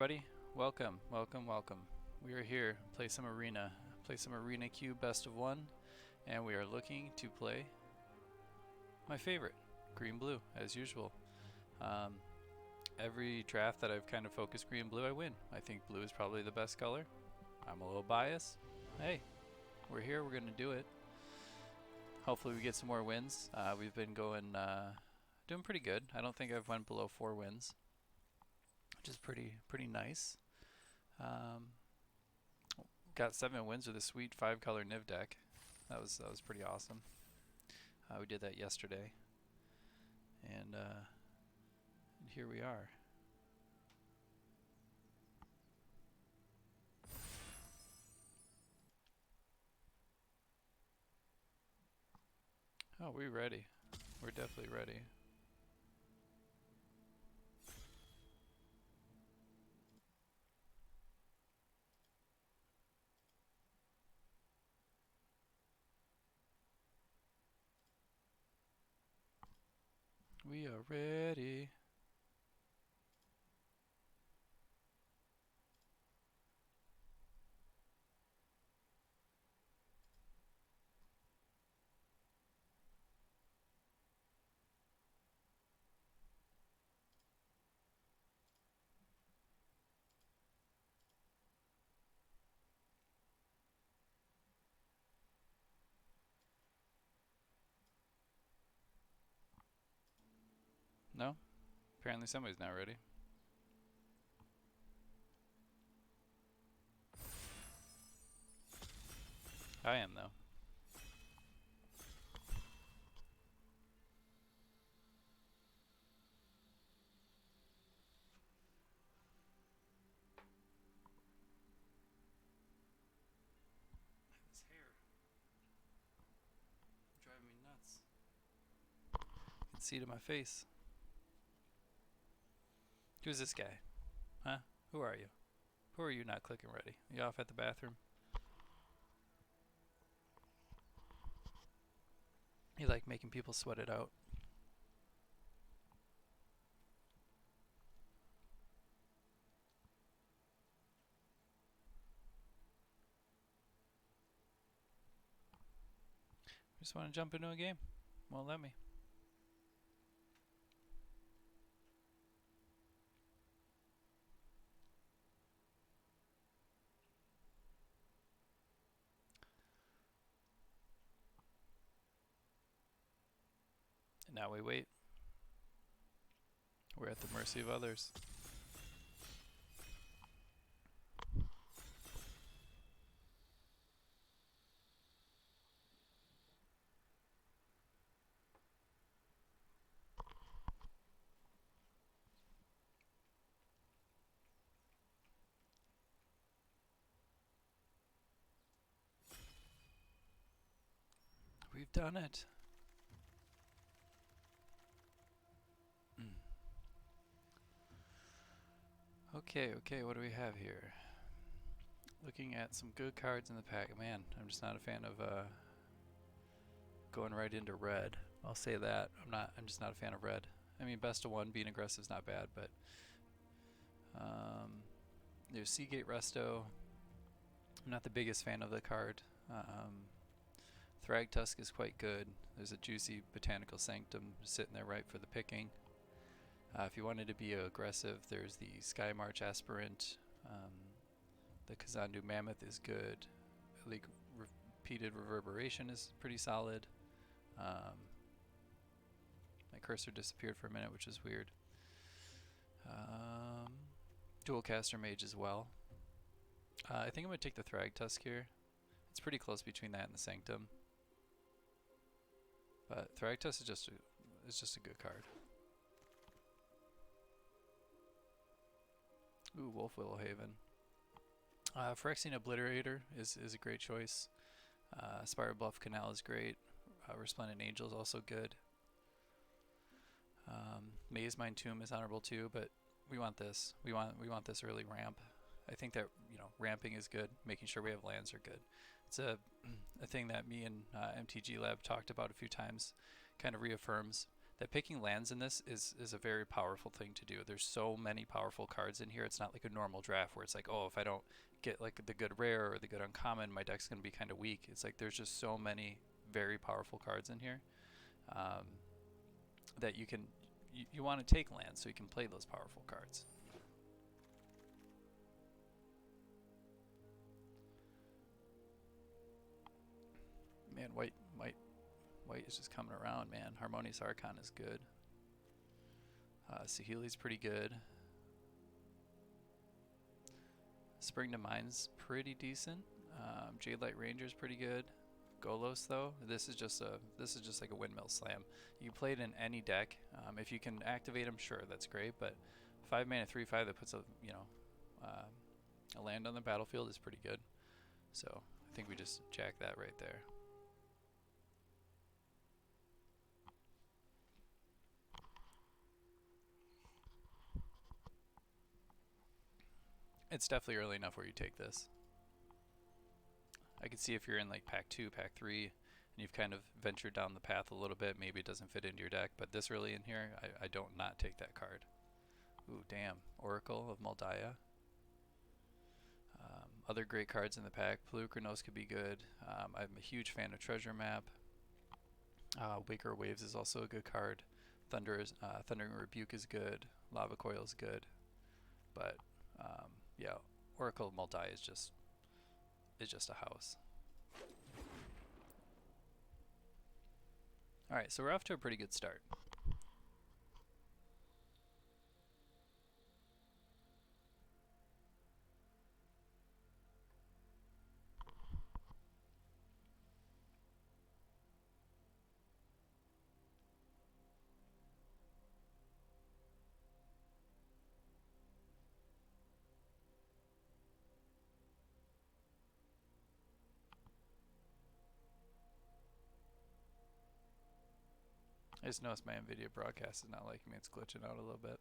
Everybody, welcome. We are here, play some Arena Q best of one, and we are looking to play my favorite, green-blue, as usual. Every draft that I've kind of focused green-blue, I win. I think blue is probably the best color. I'm a little biased. Hey, we're here, we're gonna do it. Hopefully we get some more wins. We've been doing pretty good. I don't think I've went below 4 wins, which is pretty nice. Got 7 wins with a sweet 5-color Niv deck. That was pretty awesome. We did that yesterday, and here we are. Oh, we're ready. We're definitely ready. We are ready. No? Apparently somebody's not ready. I am, though. This hair driving me nuts. You can see it in my face. Who's this guy? Huh? Who are you? Who are you not clicking ready? You off at the bathroom? You like making people sweat it out. Just want to jump into a game. Won't let me. And now we wait. We're at the mercy of others. We've done it. Okay, what do we have here? Looking at some good cards in the pack. Man, I'm just not a fan of going right into red. I'll say that. I'm just not a fan of red. I mean, best of one, being aggressive is not bad, but there's Seagate Resto. I'm not the biggest fan of the card. Thragtusk is quite good. There's a juicy Botanical Sanctum sitting there right for the picking. If you wanted to be aggressive, there's the Sky March Aspirant. The Kazandu Mammoth is good. Leak Repeated Reverberation is pretty solid. My cursor disappeared for a minute, which is weird. Dual Caster Mage as well. I think I'm going to take the Thragtusk here. It's pretty close between that and the Sanctum. But Thragtusk is just a good card. Ooh, Wolf Willowhaven. Phyrexian Obliterator is a great choice. Spiral Bluff Canal is great. Resplendent Angel is also good. Maze Mine Tomb is honorable too, but we want this. We want this early ramp. I think that ramping is good. Making sure we have lands are good. It's a thing that me and MTG Lab talked about a few times. Kind of reaffirms that picking lands in this is a very powerful thing to do. There's so many powerful cards in here. It's not like a normal draft where it's like, oh, if I don't get like the good rare or the good uncommon, my deck's going to be kind of weak. It's like there's just so many very powerful cards in here that you want to take lands so you can play those powerful cards. Man, white is just coming around, man. Harmonious Archon is good. Saheeli's pretty good. Spring to Mind's pretty decent. Jade Light Ranger's pretty good. Golos though, this is just like a windmill slam. You can play it in any deck. If you can activate them, sure, that's great. But 5 mana 3/5 that puts a land on the battlefield is pretty good. So I think we just jack that right there. It's definitely early enough where you take this. I could see if you're in like pack 2, pack 3, and you've kind of ventured down the path a little bit, maybe it doesn't fit into your deck, but this early in here, I don't not take that card. Ooh, damn. Oracle of Moldiah. Other great cards in the pack. Pelucranos could be good. I'm a huge fan of Treasure Map. Waker Waves is also a good card. Thundering Rebuke is good. Lava Coil is good. But yeah, Oracle of Moldiah is just a house. Alright, so we're off to a pretty good start. I just noticed my NVIDIA broadcast is not liking me. It's glitching out a little bit.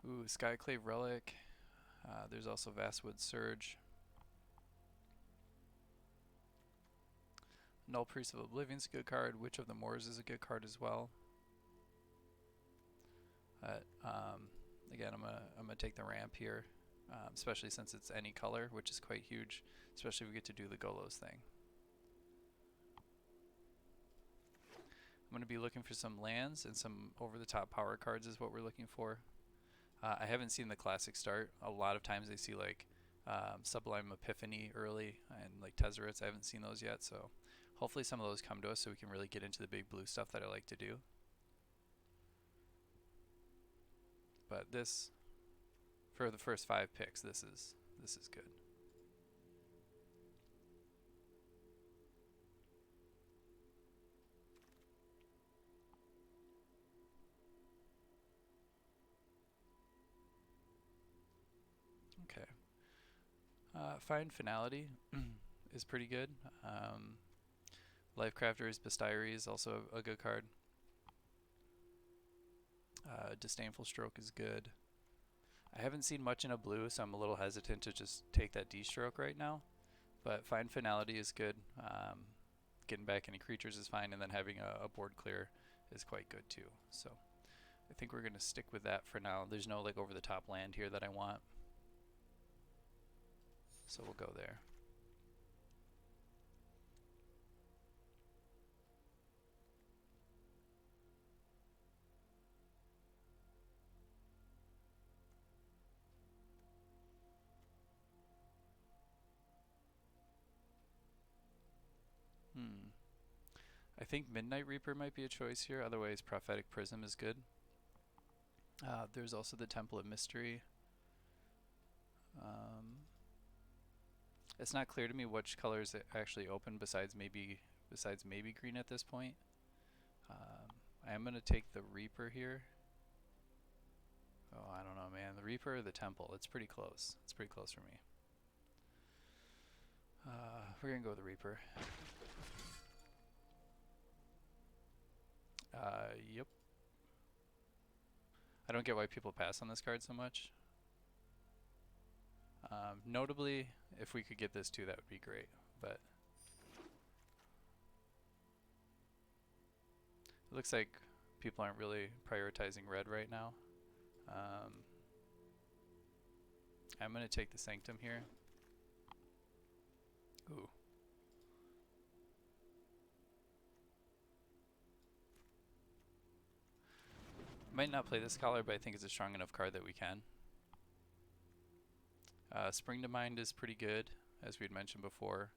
Ooh, Skyclave Relic. There's also Vastwood Surge. Null Priest of Oblivion is a good card. Witch of the Moors is a good card as well. Again, I'm gonna take the ramp here, especially since it's any color, which is quite huge. Especially if we get to do the Golos thing. I'm going to be looking for some lands and some over-the-top power cards is what we're looking for. I haven't seen the classic start. A lot of times they see like Sublime Epiphany early and like Tezzerets. I haven't seen those yet, so hopefully some of those come to us so we can really get into the big blue stuff that I like to do. But this, for the first 5 picks, this is good. Okay. Find Finality is pretty good. Lifecrafter's Bestiary is also a good card. Disdainful Stroke is good. I haven't seen much in a blue, so I'm a little hesitant to just take that D-Stroke right now. But Find Finality is good. Getting back any creatures is fine, and then having a board clear is quite good too. So I think we're going to stick with that for now. There's no like over-the-top land here that I want. So we'll go there. I think Midnight Reaper might be a choice here. Otherwise, Prophetic Prism is good. There's also the Temple of Mystery. It's not clear to me which colors actually open besides maybe green at this point. I am going to take the Reaper here. Oh, I don't know, man. The Reaper or the Temple? It's pretty close. It's pretty close for me. We're going to go with the Reaper. Yep. I don't get why people pass on this card so much. Notably, if we could get this too, that would be great. But It looks like people aren't really prioritizing red right now. I'm going to take the Sanctum here. Ooh. Might not play this color, but I think it's a strong enough card that we can. Spring to Mind is pretty good, as we had mentioned before.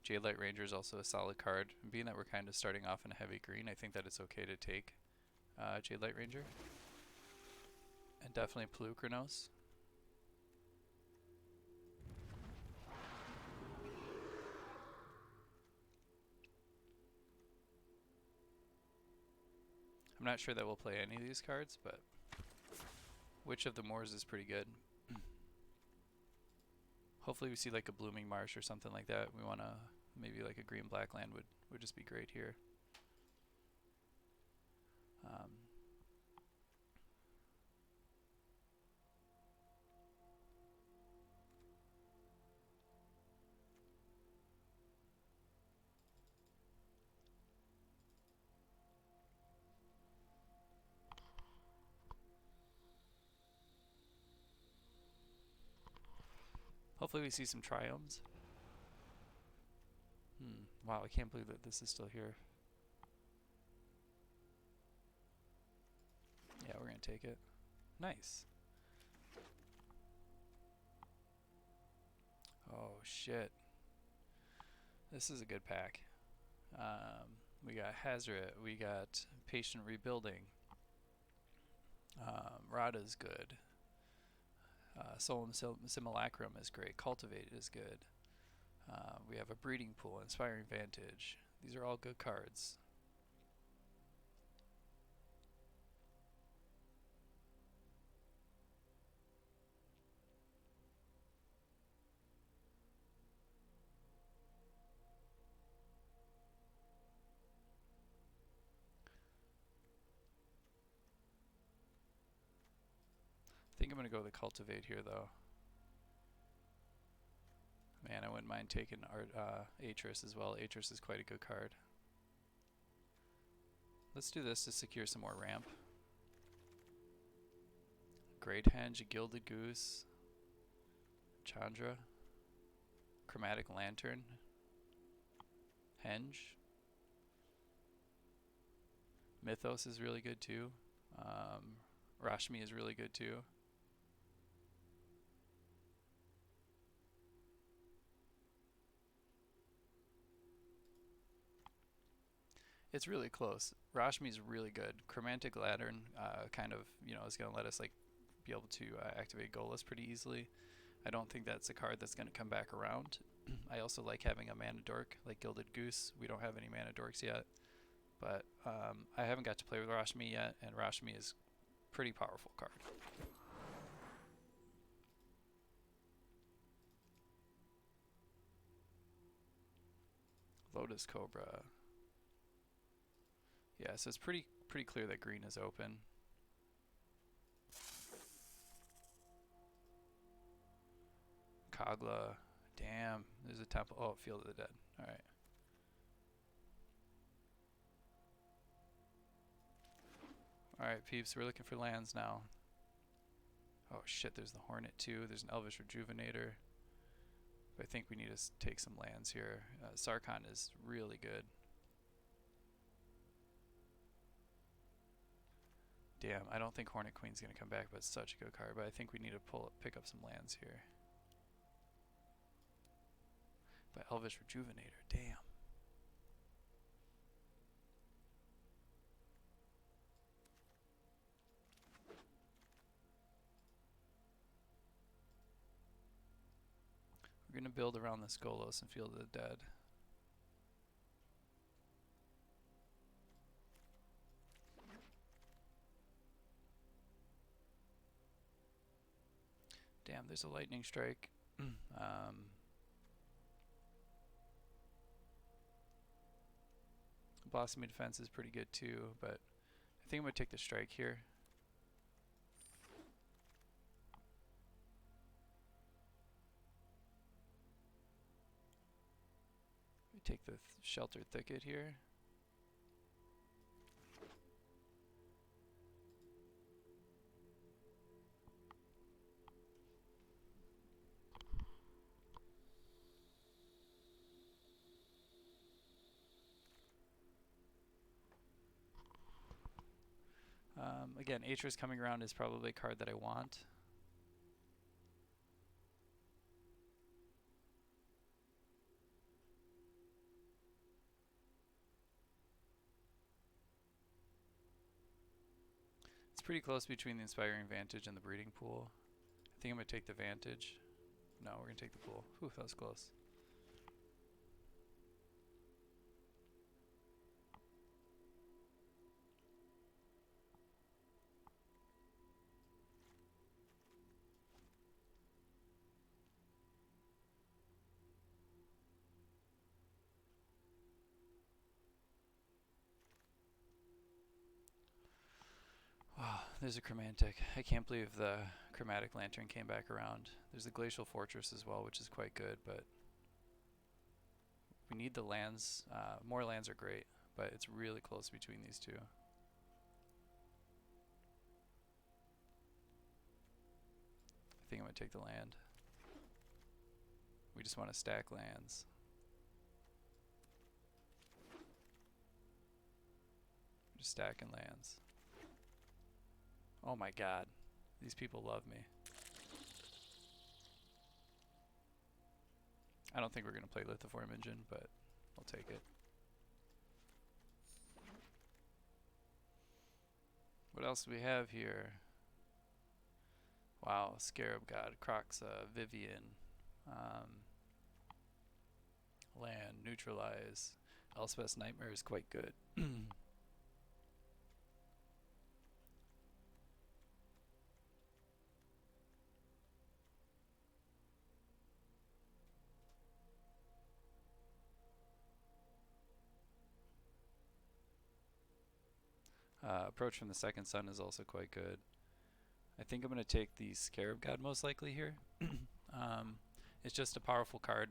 Jadelight Ranger is also a solid card. And being that we're kind of starting off in a heavy green, I think that it's okay to take Jadelight Ranger. And definitely Polukranos. I'm not sure that we'll play any of these cards, but Witch of the Moors is pretty good. Hopefully we see like a Blooming Marsh or something like that. We want to, maybe like a green-black land would just be great here. Hopefully we see some Triomes. Wow, I can't believe that this is still here. Yeah, we're going to take it. Nice. Oh, shit. This is a good pack. We got Hazoret. We got Patient Rebuilding. Rada's good. Solemn Simulacrum is great. Cultivate is good. We have a Breeding Pool, Inspiring Vantage. These are all good cards. I think I'm going to go with the Cultivate here, though. Man, I wouldn't mind taking Atris as well. Atris is quite a good card. Let's do this to secure some more ramp. Great Henge, Gilded Goose, Chandra, Chromatic Lantern, Henge. Mythos is really good too. Rashmi is really good too. It's really close. Rashmi is really good. Chromatic Lantern kind of, is going to let us like be able to activate Golas pretty easily. I don't think that's a card that's going to come back around. I also like having a mana dork like Gilded Goose. We don't have any mana dorks yet, but I haven't got to play with Rashmi yet, and Rashmi is a pretty powerful card. Lotus Cobra. Yeah, so it's pretty clear that green is open. Kogla. Damn, there's a temple. Oh, Field of the Dead. Alright. Alright, peeps, we're looking for lands now. Oh shit, there's the Hornet too. There's an Elvish Rejuvenator. But I think we need to take some lands here. Sarkhan is really good. Damn, I don't think Hornet Queen's going to come back, but it's such a good card. But I think we need to pick up some lands here. But Elvish Rejuvenator, damn. We're going to build around this Golos and Field of the Dead. Damn, there's a Lightning Strike. Blossoming Defense is pretty good too, but I think I'm going to take the Strike here. We take the Sheltered Thicket here. Again, Atris coming around is probably a card that I want. It's pretty close between the Inspiring Vantage and the Breeding Pool. I think I'm going to take the Vantage. No, we're going to take the Pool. Whew, that was close. Wow, there's a Chromantic. I can't believe the Chromatic Lantern came back around. There's the Glacial Fortress as well, which is quite good, but we need the lands. More lands are great, but it's really close between these two. I think I'm going to take the land. We just want to stack lands. We're just stacking lands. Oh my god. These people love me. I don't think we're going to play Lithiform Engine, but I'll take it. What else do we have here? Wow, Scarab God, Croxa, Vivian, Land, Neutralize. Elspeth's Nightmare is quite good. Approach from the Second Sun is also quite good. I think I'm going to take the Scarab God most likely here. It's just a powerful card.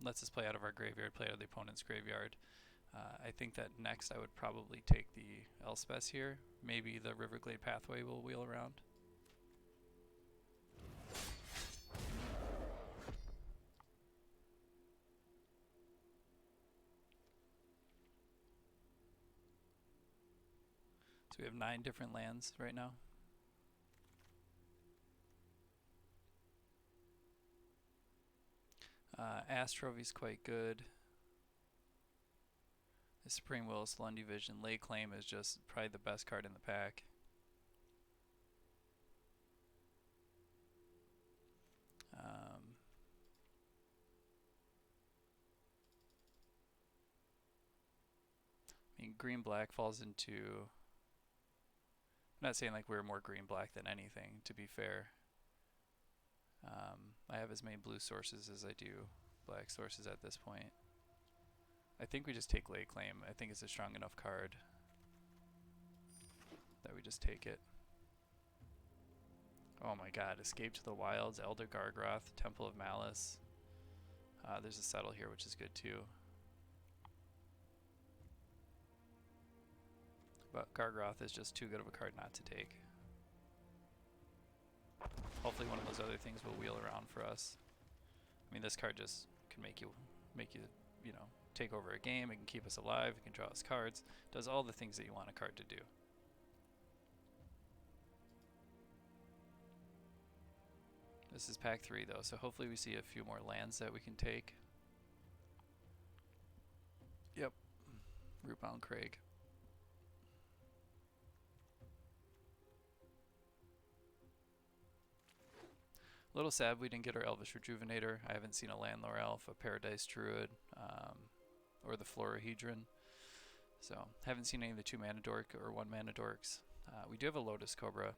Lets us play out of our graveyard, play out of the opponent's graveyard. I think that next I would probably take the Elspeth here. Maybe the Riverglade Pathway will wheel around. So we have 9 different lands right now. Astrovie's quite good. The Supreme Will, Lundy Vision, Lay Claim is just probably the best card in the pack. I mean, green-black falls into... I'm not saying like we're more green-black than anything, to be fair. I have as many blue sources as I do black sources at this point. I think we just take Lay Claim. I think it's a strong enough card that we just take it. Oh my god, Escape to the Wilds, Elder Gargroth, Temple of Malice. There's a Settle here, which is good too. But Gargroth is just too good of a card not to take. Hopefully one of those other things will wheel around for us. I mean, this card just can make you, you know, take over a game. It can keep us alive. It can draw us cards. Does all the things that you want a card to do. This is pack 3 though, so hopefully we see a few more lands that we can take. Yep, Rootbound Craig. A little sad we didn't get our Elvish Rejuvenator. I haven't seen a Landlore Elf, a Paradise Druid, or the Florahedron. So, haven't seen any of the 2-mana dork or 1-mana dorks. We do have a Lotus Cobra,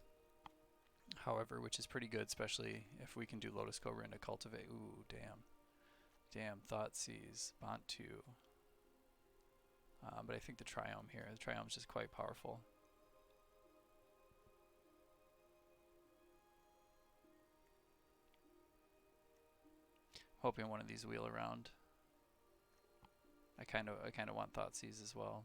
however, which is pretty good, especially if we can do Lotus Cobra into Cultivate. Ooh, damn. Damn, Thoughtseize, Bantu. But I think the Triome here, the Triome is just quite powerful. Hoping one of these wheel around. I kind of want Thoughtseize as well.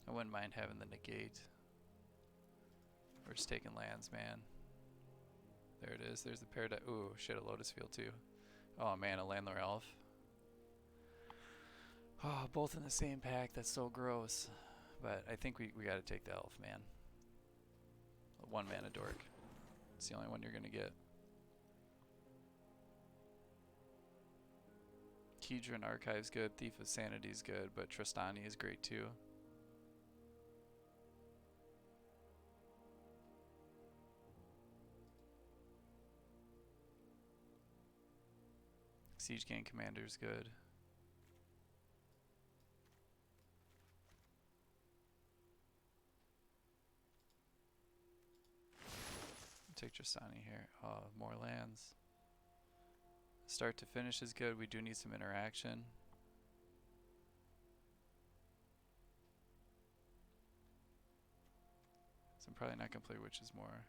I wouldn't mind having the negate. We're just taking lands, man. There it is. There's the paradise. Ooh, shit, a Lotus Field too. Oh man, a Landlord Elf. Oh, both in the same pack. That's so gross. But I think we gotta take the elf, man. A 1-mana dork. It's the only one you're gonna get. Kedron Archive's good, Thief of Sanity's good, but Trostani is great too. Siege Gang Commander's good. Take Trostani here. Oh, more lands. Start to finish is good. We do need some interaction. So I'm probably not going to play Witch's More.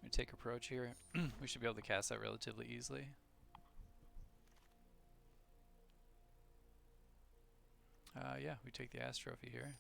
We take Approach here. We should be able to cast that relatively easily. Yeah, we take the Ass Trophy here.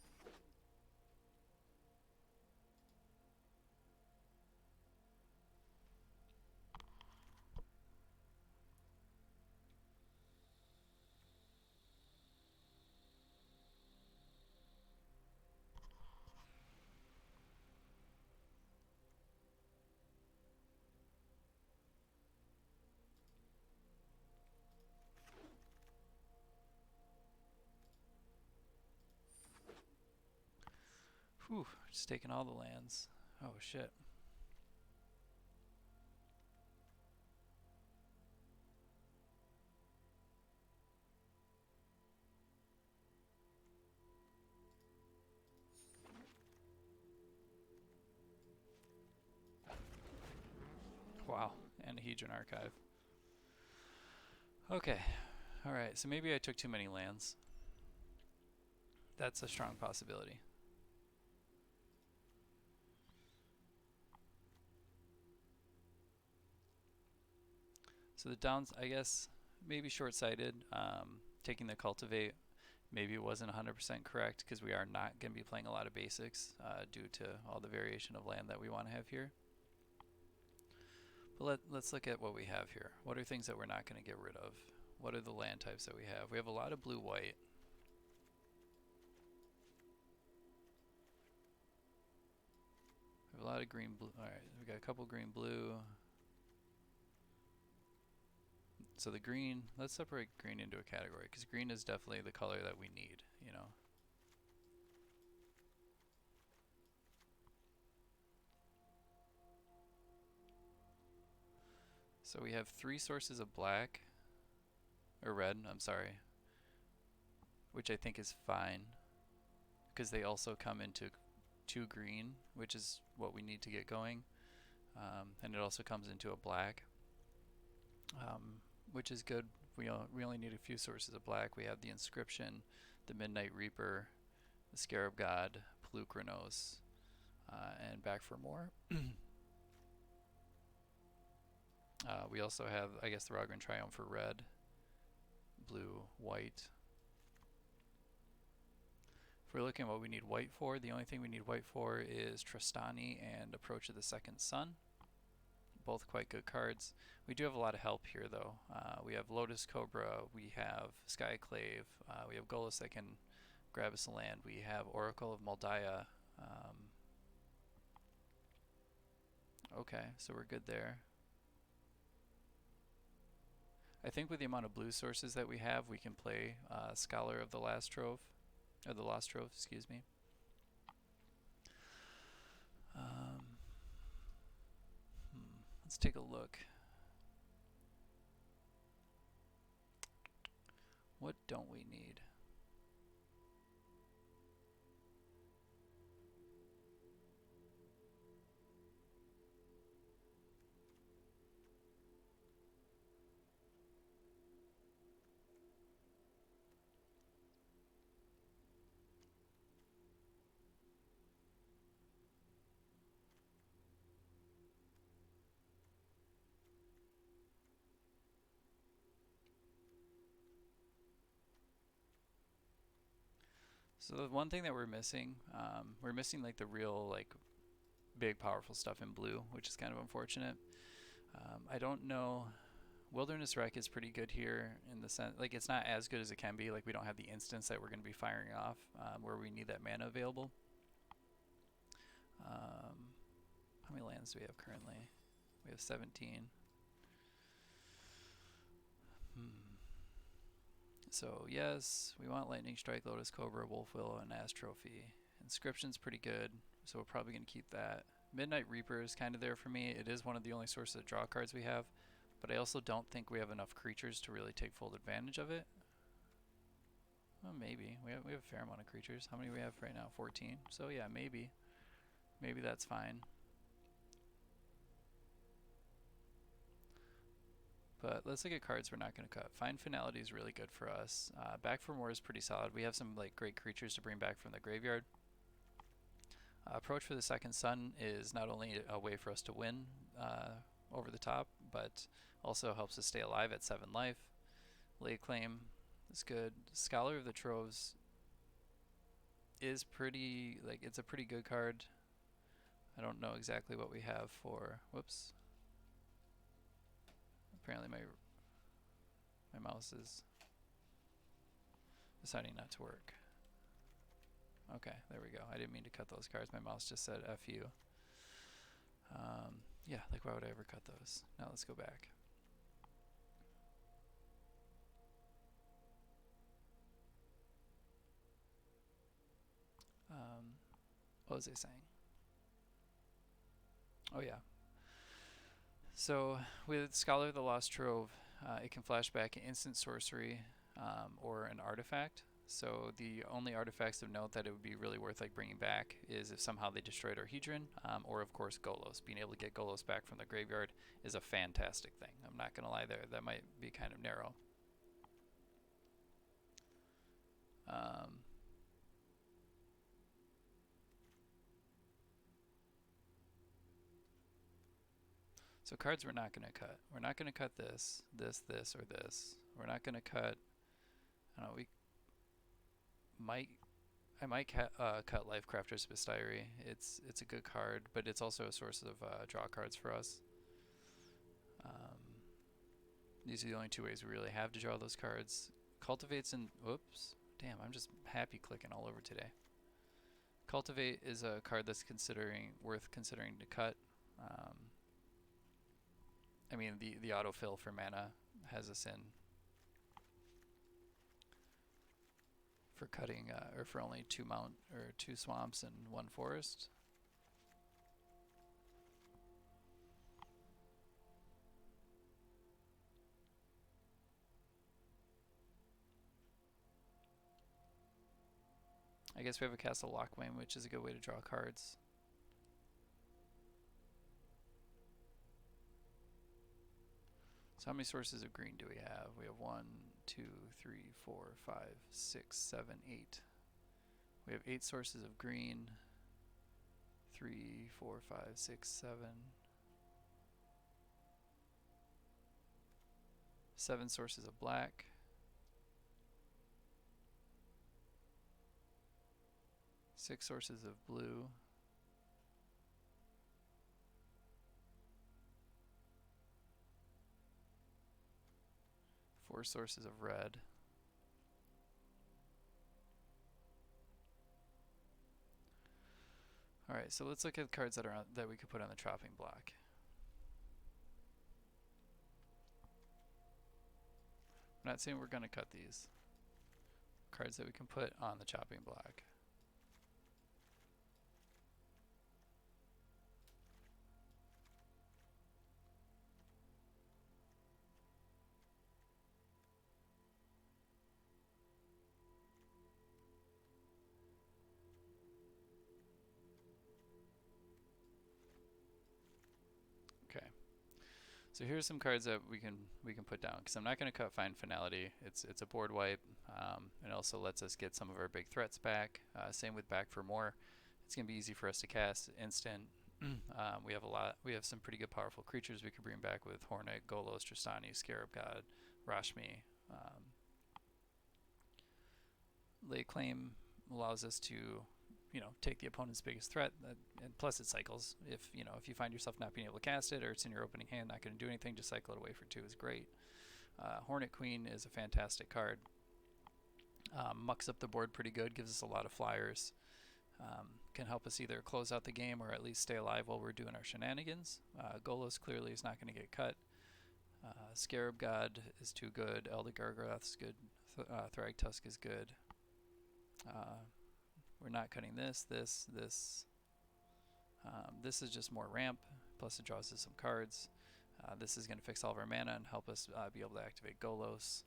Whew, just taking all the lands. Oh shit. Wow, and a Hedron Archive. Okay, alright, so maybe I took too many lands. That's a strong possibility. So the downs, I guess, maybe short-sighted. Taking the Cultivate, maybe it wasn't 100% correct because we are not going to be playing a lot of basics due to all the variation of land that we want to have here. But let's look at what we have here. What are things that we're not going to get rid of? What are the land types that we have? We have a lot of blue-white. We have a lot of green-blue. Alright, we got a couple green-blue. So the green, let's separate green into a category because green is definitely the color that we need, you know. So we have 3 sources of black, or red, I'm sorry, which I think is fine because they also come into 2 green, which is what we need to get going, and it also comes into a black, which is good. We only need a few sources of black. We have the Inscription, the Midnight Reaper, the Scarab God, Pelucranos, and back for more. We also have, I guess, the Rogran Triumph for red, blue, white. If we're looking at what we need white for, the only thing we need white for is Trostani and Approach of the Second Sun. Both quite good cards. We do have a lot of help here, though. We have Lotus Cobra, we have Skyclave, we have Golos that can grab us a land, we have Oracle of Moldiah. Okay, so we're good there. I think with the amount of blue sources that we have, we can play Scholar of the Last Trove, or the Lost Trove, excuse me. Let's take a look. What don't we need? So the one thing that we're missing like the real like big powerful stuff in blue, which is kind of unfortunate. I don't know. Wilderness Wreck is pretty good here in the sense, like it's not as good as it can be. Like we don't have the instance that we're going to be firing off where we need that mana available. How many lands do we have currently? We have 17. So yes, we want Lightning Strike, Lotus Cobra, Wolf Willow, and Astrophy. Inscription's pretty good, so we're probably going to keep that. Midnight Reaper is kind of there for me. It is one of the only sources of draw cards we have, but I also don't think we have enough creatures to really take full advantage of it. Well, maybe. We have a fair amount of creatures. How many do we have right now? 14. So yeah, maybe. Maybe that's fine. But let's look at cards we're not going to cut. Find Finality is really good for us. Back for More is pretty solid. We have some like great creatures to bring back from the graveyard. Approach for the Second Sun is not only a way for us to win over the top, but also helps us stay alive at 7 life. Lay Claim is good. Scholar of the Troves is pretty, like, it's a pretty good card. I don't know exactly what we have for, whoops. Apparently my mouse is deciding not to work. Okay, there we go. I didn't mean to cut those cards. My mouse just said F you. Yeah, like why would I ever cut those? Now let's go back. What was I saying? Oh yeah. So with Scholar of the Lost Trove, it can flash back an instant sorcery or an artifact. So the only artifacts of note that it would be really worth like bringing back is if somehow they destroyed our Hedron, or of course Golos. Being able to get Golos back from the graveyard is a fantastic thing. I'm not gonna lie there, that might be kind of narrow. So cards we're not gonna cut. We're not gonna cut this, this, or this. We're not gonna cut. I don't know. I might cut Lifecrafter's Bestiary. It's a good card, but it's also a source of draw cards for us. These are the only 2 ways we really have to draw those cards. Cultivate's and whoops, damn, I'm just happy clicking all over today. Cultivate is a card that's worth considering to cut. I mean, the autofill for mana has us in for cutting, or for only 2 swamps and 1 forest. I guess we have a Castle Lochwain, which is a good way to draw cards. So how many sources of green do we have? We have 1, 2, 3, 4, 5, 6, 7, 8. We have 8 sources of green. 3, 4, 5, 6, 7. 7 sources of black. 6 sources of blue. 4 sources of red. Alright, so let's look at cards that we could put on the chopping block. I'm not saying we're going to cut these. Cards that we can put on the chopping block. Okay. So here's some cards that we can put down, because I'm not going to cut Find Finality. It's a board wipe. It also lets us get some of our big threats back. Same with Back for More. It's going to be easy for us to cast instant. We have some pretty good powerful creatures we could bring back with Hornet, Golos, Tristani, Scarab God, Rashmi. Lay Claim allows us to, you know, take the opponent's biggest threat, and plus it cycles. If if you find yourself not being able to cast it, or it's in your opening hand, not going to do anything, just cycle it away for 2 is great. Hornet Queen is a fantastic card. Mucks up the board pretty good, gives us a lot of flyers. Can help us either close out the game or at least stay alive while we're doing our shenanigans. Golos clearly is not going to get cut. Scarab God is too good. Elder Gargoth is good. Thragtusk is good. We're not cutting this. This is just more ramp, plus it draws us some cards. This is going to fix all of our mana and help us be able to activate Golos.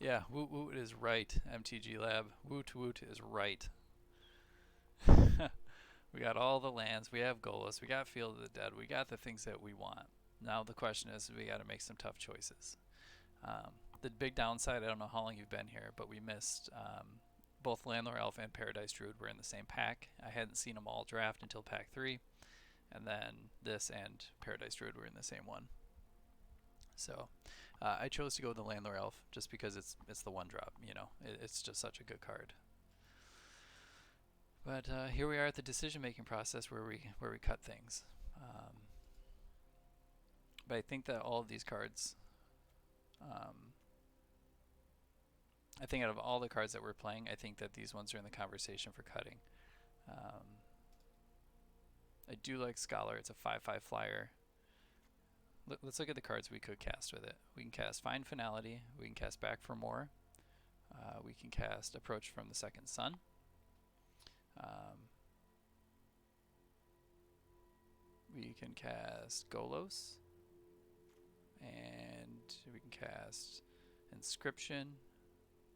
Yeah, Woot Woot is right, MTG Lab. Woot Woot is right. We got all the lands, we have Golos, we got Field of the Dead, we got the things that we want. Now the question is, we got to make some tough choices. The big downside, I don't know how long you've been here, but we missed both Landlord Elf and Paradise Druid were in the same pack. I hadn't seen them all draft until pack 3, and then this and Paradise Druid were in the same one. So I chose to go with the Landlord Elf just because it's the one drop, it's just such a good card. But here we are at the decision-making process where we cut things. But I think that all of these cards, I think out of all the cards that we're playing, I think that these ones are in the conversation for cutting. I do like Scholar. It's a 5/5 flyer. Let's look at the cards we could cast with it. We can cast Find Finality. We can cast Back for More. We can cast Approach from the Second Sun. We can cast Golos. And we can cast Inscription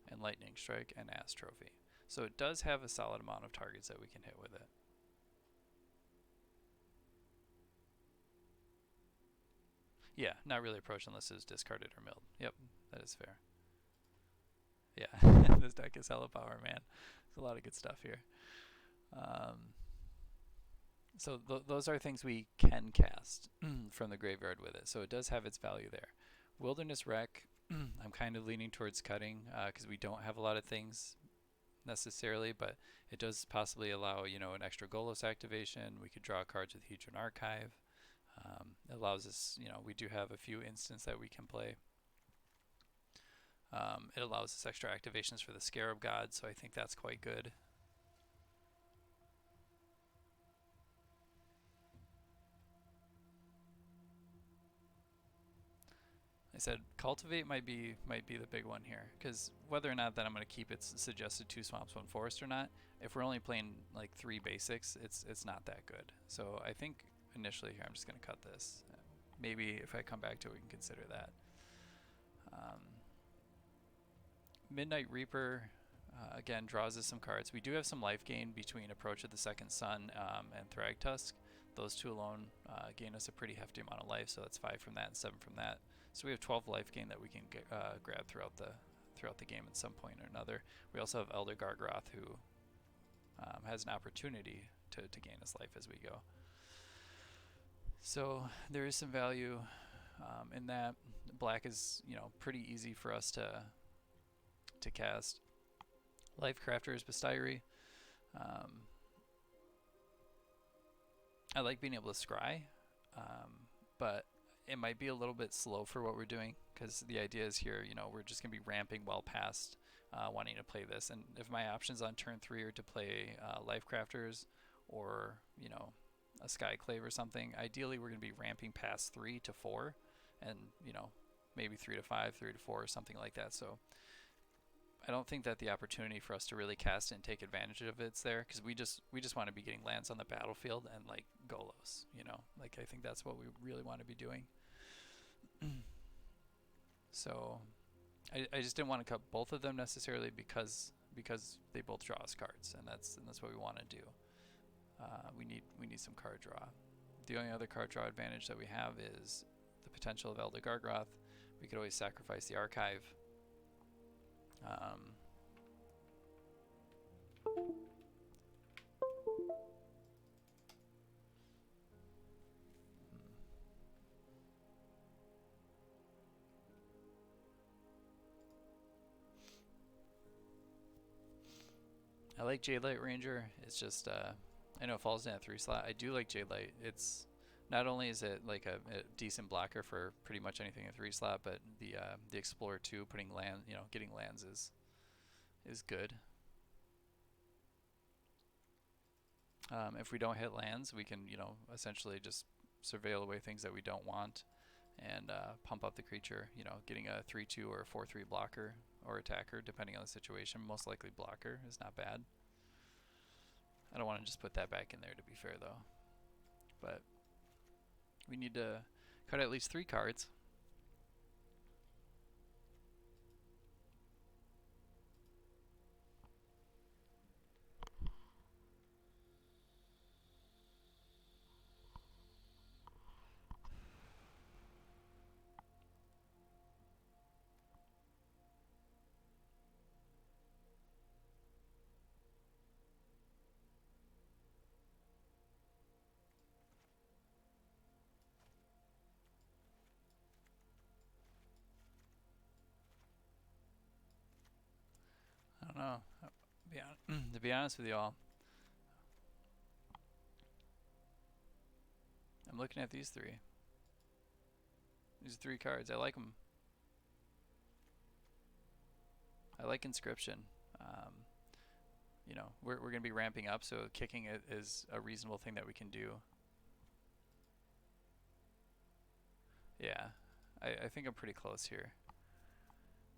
and Lightning Strike and Ass Trophy. So it does have a solid amount of targets that we can hit with it. Yeah, not really Approach unless it's discarded or milled. Yep, that is fair. Yeah, this deck is hella power, man. There's a lot of good stuff here. So those are things we can cast from the graveyard with it. So it does have its value there. Wilderness Wreck, I'm kind of leaning towards cutting because we don't have a lot of things necessarily, but it does possibly allow, an extra Golos activation. We could draw cards with Hedron Archive. It allows us, we do have a few instants that we can play. It allows us extra activations for the Scarab God, so I think that's quite good. I said Cultivate might be the big one here, because whether or not that I'm going to keep its suggested 2 swamps, 1 forest or not, if we're only playing like 3 basics, it's not that good. So I think initially here I'm just going to cut this. Maybe if I come back to it, we can consider that. Midnight Reaper, again, draws us some cards. We do have some life gain between Approach of the Second Sun and Thragtusk. Those 2 alone gain us a pretty hefty amount of life, so that's 5 from that and 7 from that. So we have 12 life gain that we can grab throughout the game at some point or another. We also have Elder Gargoth, who has an opportunity to gain us life as we go. So there is some value in that. Black is pretty easy for us to cast. Life Crafter's Bestiary. I like being able to scry, but it might be a little bit slow for what we're doing, because the idea is here, we're just going to be ramping well past wanting to play this. And if my options on turn 3 are to play Life Crafters or, a Skyclave or something, ideally we're going to be ramping past 3 to 4 and, maybe 3 to 5, 3 to 4 or something like that. So I don't think that the opportunity for us to really cast it and take advantage of it's there, because we just want to be getting lands on the battlefield and like Golos, like I think that's what we really want to be doing. So I just didn't want to cut both of them necessarily because they both draw us cards, and that's what we want to do. We need some card draw. The only other card draw advantage that we have is the potential of Elder Gargoth. We could always sacrifice the Archive. I like Jadelight Ranger. It's just I know it falls in at 3 slot. I do like Jadelight. It's not only is it like a decent blocker for pretty much anything at 3 slot, but the Explorer 2 putting land, getting lands is good. If we don't hit lands, we can essentially just surveil away things that we don't want and pump up the creature. Getting a 3/2 or a 4/3 blocker or attacker, depending on the situation. Most likely blocker is not bad. I don't want to just put that back in there, to be fair, though. But we need to cut at least 3 cards. I don't know. To be honest with y'all, I'm looking at these 3. These 3 cards. I like them. I like Inscription. We're going to be ramping up, so kicking it is a reasonable thing that we can do. Yeah, I think I'm pretty close here.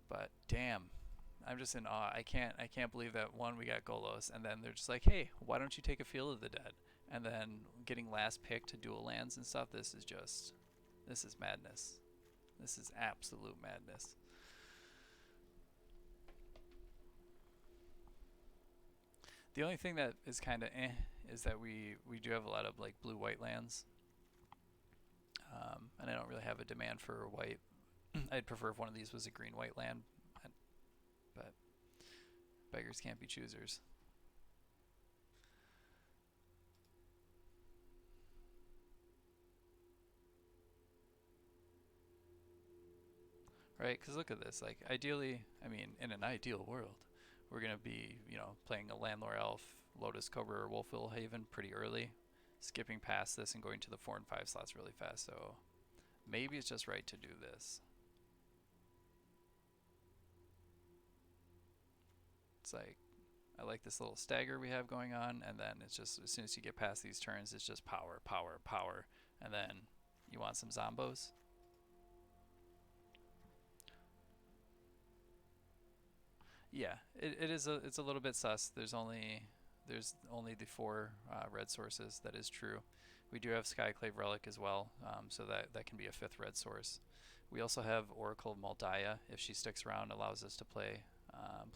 But damn, I'm just in awe. I can't believe that one, we got Golos, and then they're just like, hey, why don't you take a Field of the Dead? And then getting last pick to dual lands and stuff. This is madness. This is absolute madness. The only thing that is kind of is that we do have a lot of like blue-white lands, and I don't really have a demand for white. I'd prefer if one of these was a green-white land, but beggars can't be choosers. Right? Because look at this. Like, ideally, I mean, in an ideal world, we're going to be, playing a Landlord Elf, Lotus Cobra, or Wolfville Haven pretty early, skipping past this and going to the 4 and 5 slots really fast. So maybe it's just right to do this. It's like, I like this little stagger we have going on, and then it's just, as soon as you get past these turns, it's just power, power, power, and then you want some zombos. Yeah, it's a little bit sus. There's only the 4 red sources. That is true. We do have Skyclave Relic as well, so that can be a 5th red source. We also have Oracle of Moldaya. If she sticks around, allows us to play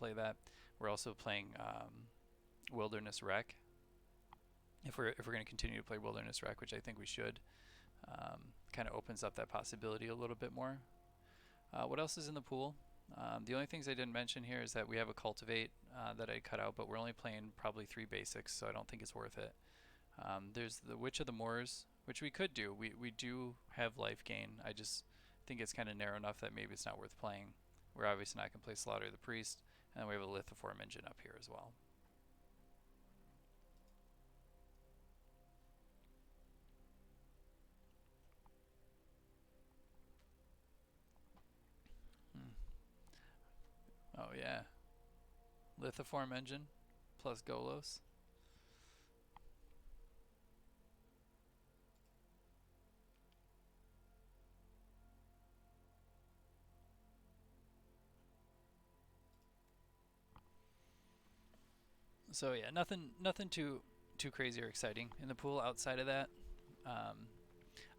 that. We're also playing Wilderness Wreck. If we're going to continue to play Wilderness Wreck, which I think we should, kind of opens up that possibility a little bit more. What else is in the pool? The only things I didn't mention here is that we have a Cultivate that I cut out, but we're only playing probably 3 basics, so I don't think it's worth it. There's the Witch of the Moors, which we could do. We do have life gain. I just think it's kind of narrow enough that maybe it's not worth playing. We're obviously not going to play Slaughter the Priest, and we have a Lithoform engine up here as well. Oh yeah, Lithoform engine plus Golos. So yeah, nothing too crazy or exciting in the pool outside of that.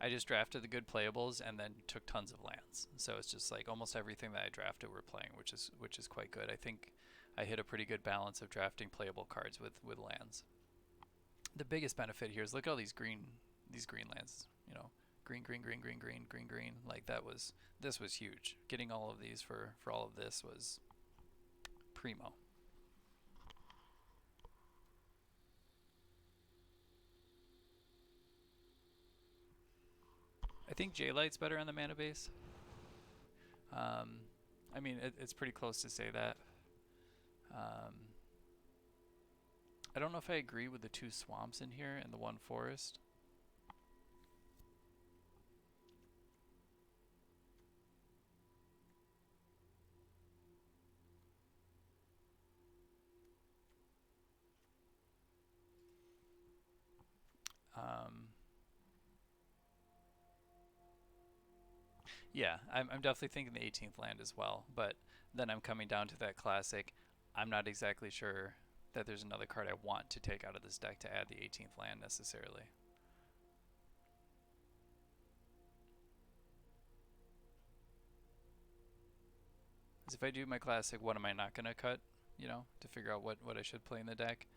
I just drafted the good playables and then took tons of lands. So it's just like almost everything that I drafted we're playing, which is quite good. I think I hit a pretty good balance of drafting playable cards with lands. The biggest benefit here is look at all these green lands. Green, green, green, green, green, green, green. Like this was huge. Getting all of these for all of this was primo. I think J-Light's better on the mana base. I mean, it's pretty close to say that. I don't know if I agree with the 2 swamps in here and the 1 forest. Yeah, I'm definitely thinking the 18th land as well, but then I'm coming down to that classic. I'm not exactly sure that there's another card I want to take out of this deck to add the 18th land necessarily. Because if I do my classic, what am I not going to cut, you know, to figure out what I should play in the deck?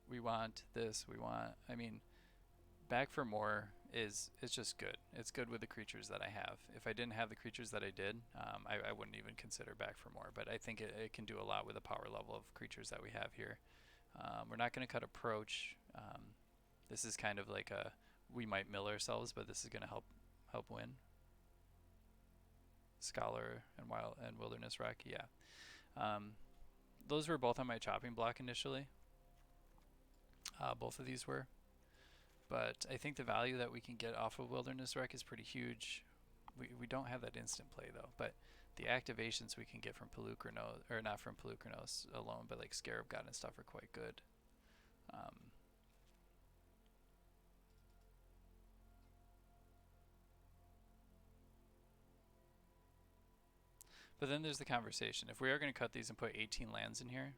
We want this, I mean, back for more it's just good. It's good with the creatures that I have. If I didn't have the creatures that I did, I wouldn't even consider back for more, but I think it can do a lot with the power level of creatures that we have here. We're not going to cut approach. This is kind of like we might mill ourselves, but this is going to help win. Scholar and Wilderness Wreck, yeah. Those were both on my chopping block initially. Both of these were. But I think the value that we can get off of Wilderness Wreck is pretty huge. We don't have that instant play though, but the activations we can get from Pelucranos, or not from Pelucranos alone, but like Scarab God and stuff are quite good. But then there's the conversation. If we are going to cut these and put 18 lands in here,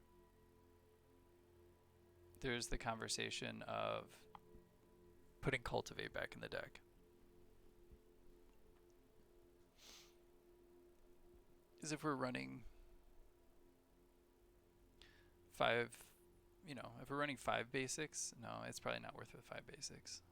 there's the conversation of putting Cultivate back in the deck. Because if we're running 5, you know, if we're running 5 basics, no, it's probably not worth it with 5 basics.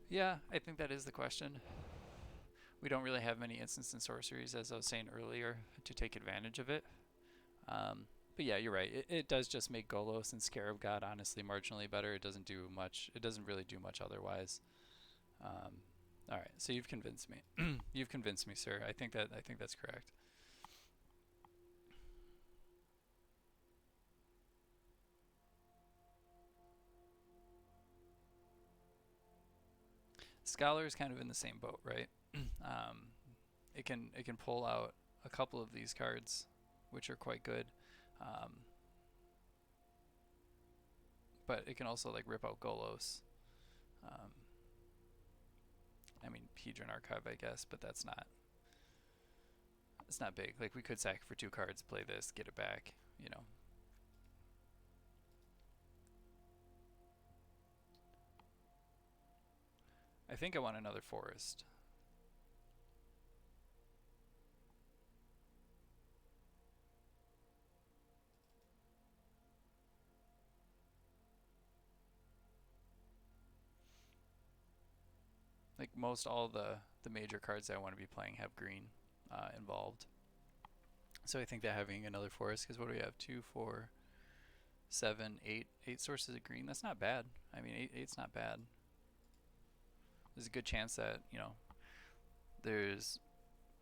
Yeah, I think that is the question. We don't really have many instants and sorceries, as I was saying earlier, to take advantage of it. But yeah, you're right. It does just make Golos and Scarab God honestly marginally better. It doesn't do much. It doesn't really do much otherwise. All right, so you've convinced me. You've convinced me, sir. I think that's correct. Scholar is kind of in the same boat, right? It can pull out a couple of these cards, which are quite good, but it can also like rip out Golos. I mean, Hedron Archive, I guess, but it's not big. Like we could sack for 2 cards, play this, get it back, you know. I think I want another forest. Like most all the major cards I want to be playing have green involved. So I think that having another forest, because what do we have? 2, 4, 7, 8. 8 sources of green. That's not bad. I mean, eight's not bad. There's a good chance that, you know, there's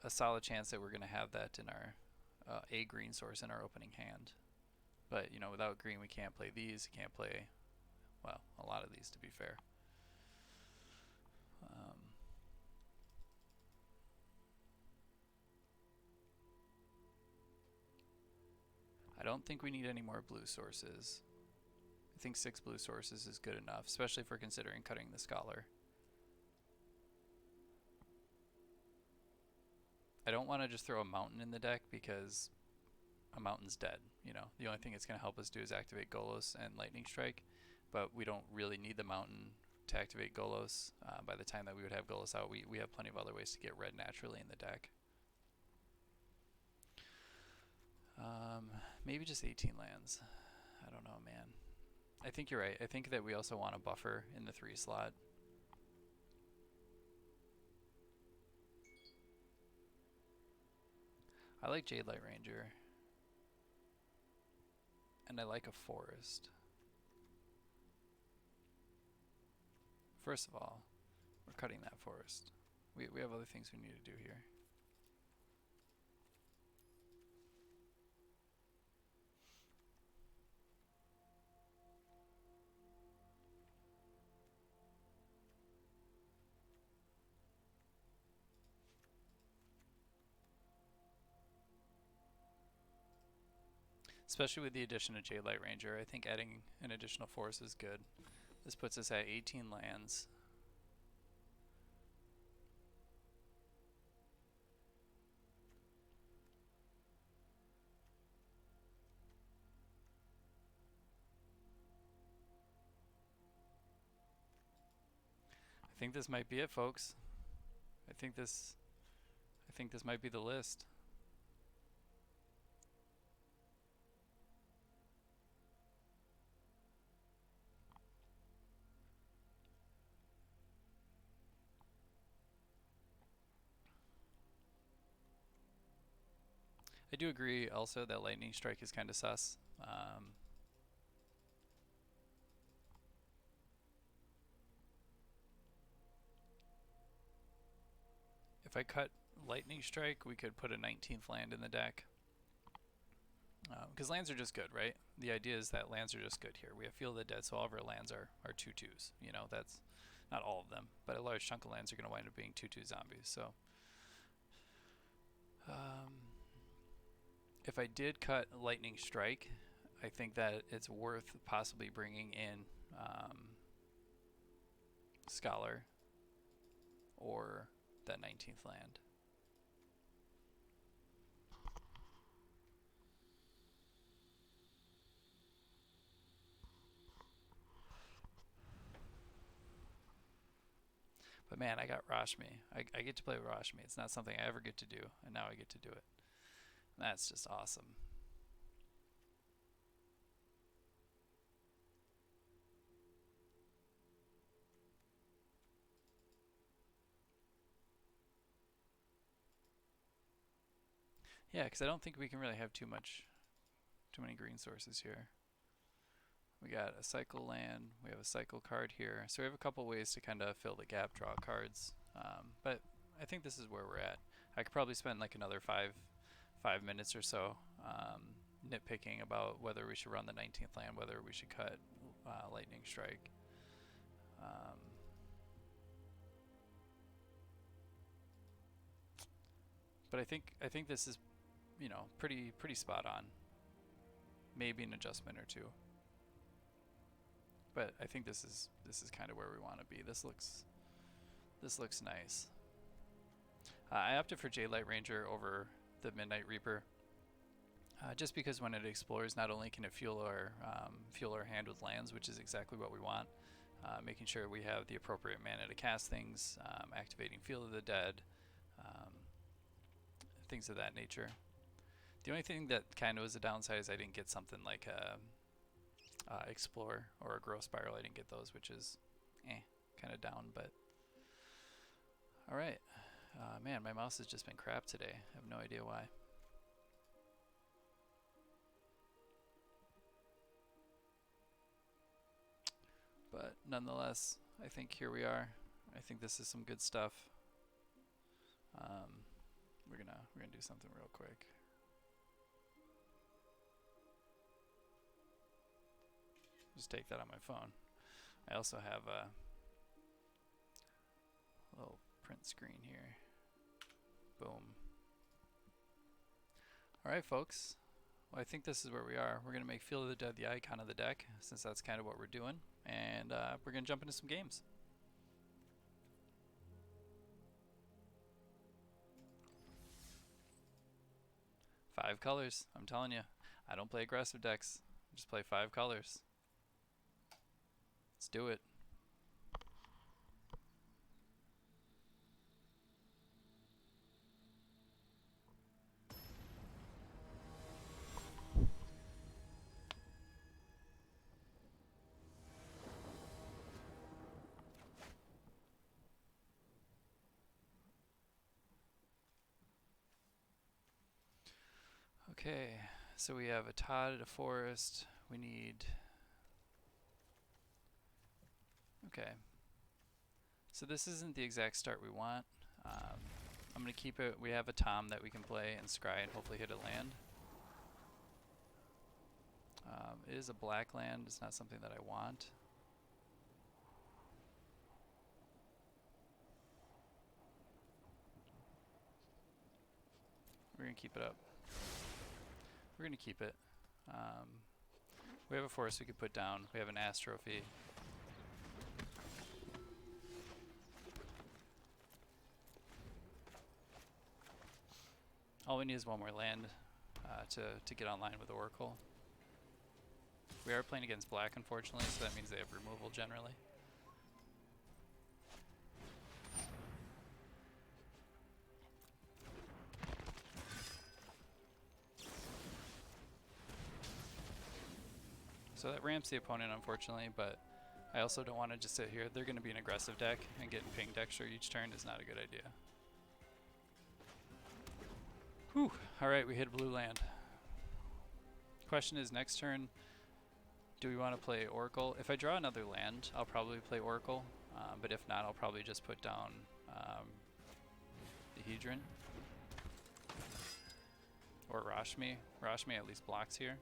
a solid chance that we're going to have that in our a green source in our opening hand. But, you know, without green, we can't play these. We can't play, well, a lot of these, to be fair. I don't think we need any more blue sources. I think 6 blue sources is good enough, especially if we're considering cutting the Scholar. I don't want to just throw a mountain in the deck because a mountain's dead. You know, the only thing it's going to help us do is activate Golos and Lightning Strike, but we don't really need the mountain to activate Golos. By the time that we would have Golos out, we have plenty of other ways to get red naturally in the deck. Maybe just 18 lands. I don't know, man. I think you're right. I think that we also want a buffer in the 3 slot. I like Jade Light Ranger. And I like a forest. First of all, we're cutting that forest. We have other things we need to do here. Especially with the addition of Jade Light Ranger, I think adding an additional force is good. This puts us at 18 lands. I think this might be it, folks. I think this might be the list. I do agree also that Lightning Strike is kind of sus. If I cut Lightning Strike, we could put a 19th land in the deck. Because lands are just good, right? The idea is that lands are just good here. We have Field of the Dead, so all of our lands are 2/2s. You know, that's not all of them, but a large chunk of lands are going to wind up being 2/2 zombies. So, if I did cut Lightning Strike, I think that it's worth possibly bringing in Scholar or that 19th land. But man, I got Rashmi. I get to play with Rashmi. It's not something I ever get to do, and now I get to do it. And that's just awesome. Yeah, because I don't think we can really have too many green sources here. We got a cycle land, we have a cycle card here, so we have a couple ways to kind of fill the gap, draw cards. But I think this is where we're at. I could probably spend like another five minutes or so nitpicking about whether we should run the 19th land, whether we should cut Lightning Strike. But I think this is, you know, pretty spot on. Maybe an adjustment or two. But I think this is kind of where we want to be. This looks nice. I opted for Jade Light Ranger over the Midnight Reaper, just because when it explores, not only can it fuel our hand with lands, which is exactly what we want, making sure we have the appropriate mana to cast things, activating Field of the Dead, things of that nature. The only thing that kind of was a downside is I didn't get something like a Explore or a Growth Spiral. I didn't get those, which is kind of down, but alright. Man, my mouse has just been crap today. I have no idea why. But nonetheless, I think here we are. I think this is some good stuff. We're gonna do something real quick. Just take that on my phone. I also have a little print screen here. Boom. Alright, folks. Well, I think this is where we are. We're going to make Field of the Dead the icon of the deck, since that's kind of what we're doing. And we're going to jump into some games. Five colors. I'm telling you. I don't play aggressive decks. I just play 5 colors. Let's do it. Okay, so we have a Todd, a Forest. We need... Okay. So this isn't the exact start we want. I'm going to keep it. We have a Tom that we can play and scry and hopefully hit a land. It is a black land. It's not something that I want. We're going to keep it up. We're going to keep it. We have a forest we could put down. We have an Ass Trophy. All we need is one more land to get online with Oracle. We are playing against black, unfortunately, so that means they have removal generally. So that ramps the opponent, unfortunately, but I also don't want to just sit here. They're going to be an aggressive deck, and getting pinged extra each turn is not a good idea. Whew. Alright, we hit a blue land. Question is, next turn, do we want to play Oracle? If I draw another land, I'll probably play Oracle, but if not, I'll probably just put down the Hedron. Or Rashmi. Rashmi at least blocks here.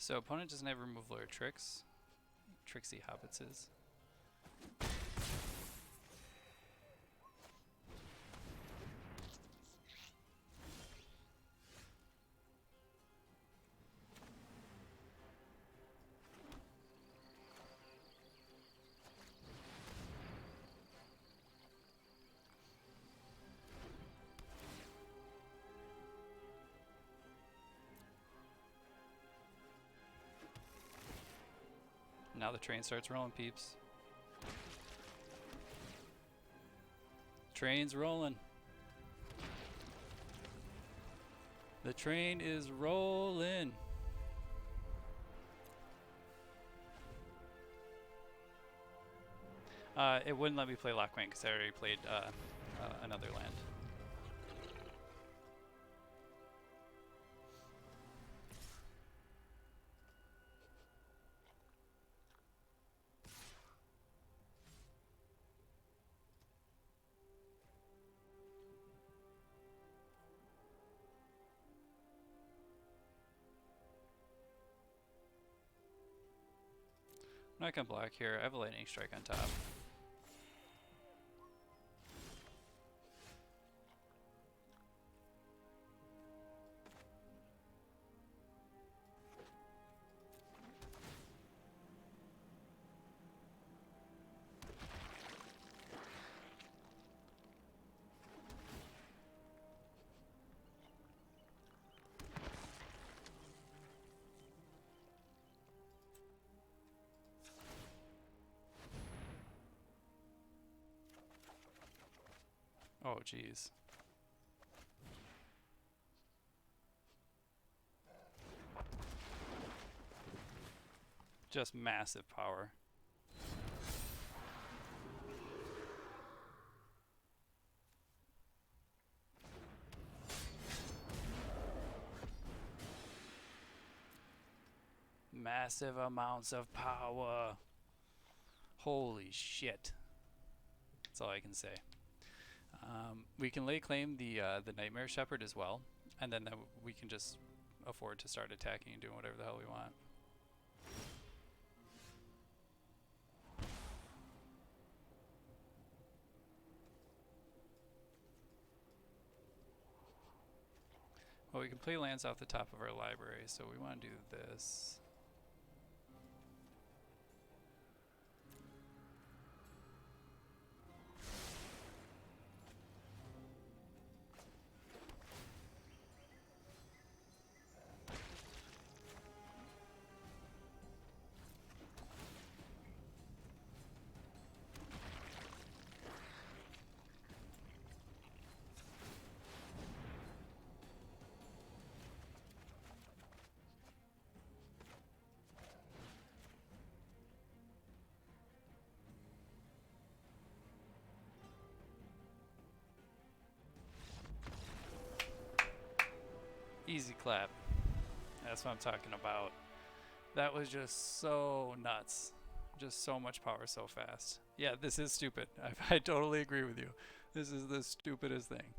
So opponent doesn't have removal or tricks. Trixie Hobbitses. Now the train starts rolling, peeps. Train's rolling. The train is rolling. It wouldn't let me play Lockwing because I already played another land. I'm not gonna block here. I have a lightning strike on top. Oh, jeez. Just massive power. Massive amounts of power. Holy shit. That's all I can say. We can lay claim the Nightmare Shepherd as well, and then we can just afford to start attacking and doing whatever the hell we want. Well, we can play lands off the top of our library, so we want to do this. Easy clap. That's what I'm talking about. That was just so nuts. Just so much power so fast. Yeah, this is stupid. I totally agree with you. This is the stupidest thing.